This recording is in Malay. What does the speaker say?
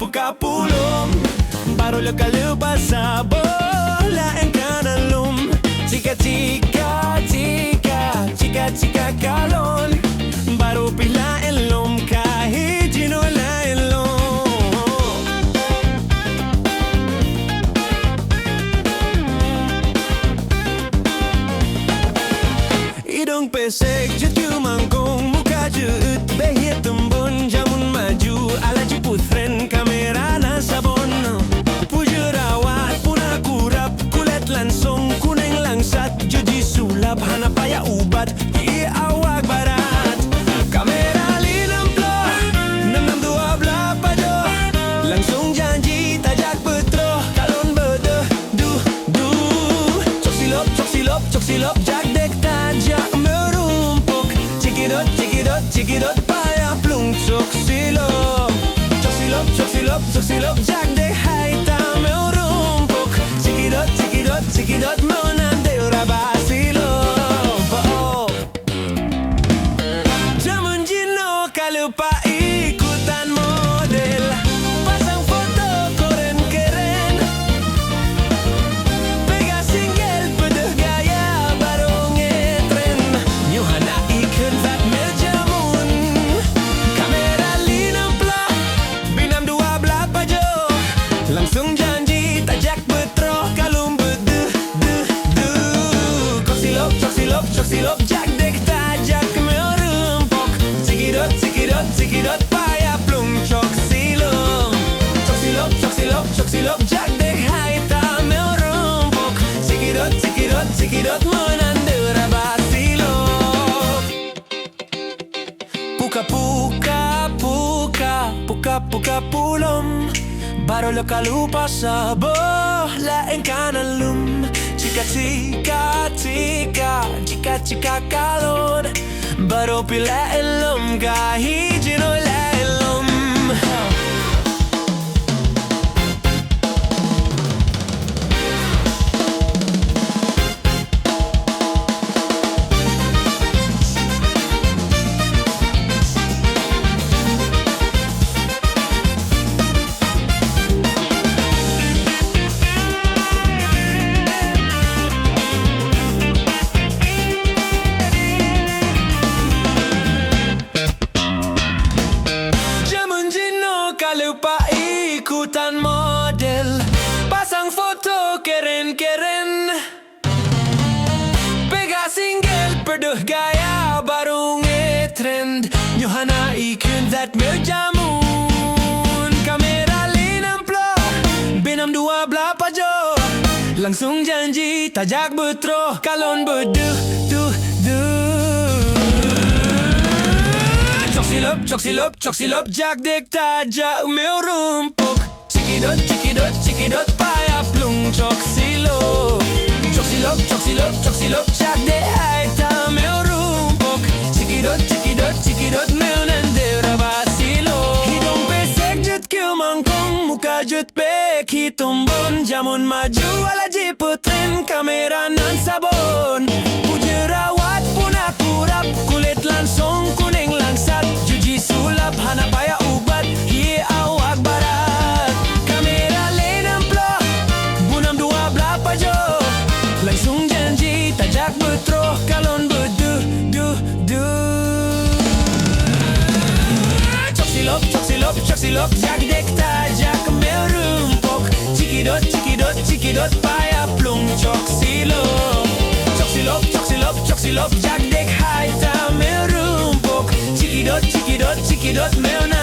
Puka pulum baru luka sa bola yang kanalum Cika kalon baru pila elum kahit jinola elum Idong pesek jut mangkong muka jut behir tembun jamun maju ala putren kamera na sabon pujurawat puna kurap kulit langsung kuning langsat juji sulap hana paya ubat i awak barat kamera linam plo 662 pado langsung janji tajak betro kalon bede du cok silop jak dek tajak merumpuk cikidot paya plung cok silop Sok silop jak dek hai ta meu rumpuk Cikidot menande ura basilop Jamun jino kalupa ikutan model Pasang foto keren Pega single pedeh gaya baru ngetren Yohana ikut zat mel jamun Kamera linam plah binam dua belah pajo Langsung janji tajak betro kalum beduh Cok silop jak dek tajak merumpok Cikidot paya plung cok silop Cok silop jak dek hai ta merumpok Cikidot menande rabasilop Puka pulom baru luka sa bola yang kanalum Cika kalon baru pila elum kahit jinola elum lupa ikutan model Pasang foto keren Pega single peduh gaya baru ngetrend Yohana ikut zat mel jamun Kamera linam plo binam dua belah pajo Langsung janji tajak betro kalon beduh Cok silop jak dek tajak meu rumpuk Cikidot paya plung cok silop Cok silop jak dek hai ta meu rumpuk Cikidot meu nande rabasilop Hidung pesek jut kiu mangkong muka jut pek hitumbon Jamun maju ala jiputrin kamera nan sabon Pujerawat puna kurap kulit langsung kuning langsat Juji sulap hana paya ubat hi awak barat Kamera lenam plo bunam dua belah pajo Langsung janji tajak betro kalon beduh Cok silop jak dek tajak meu rumpuk Cikidot paya plung cok silop Cok silop jak dek hai ta meu rumpuk Cikidot meu na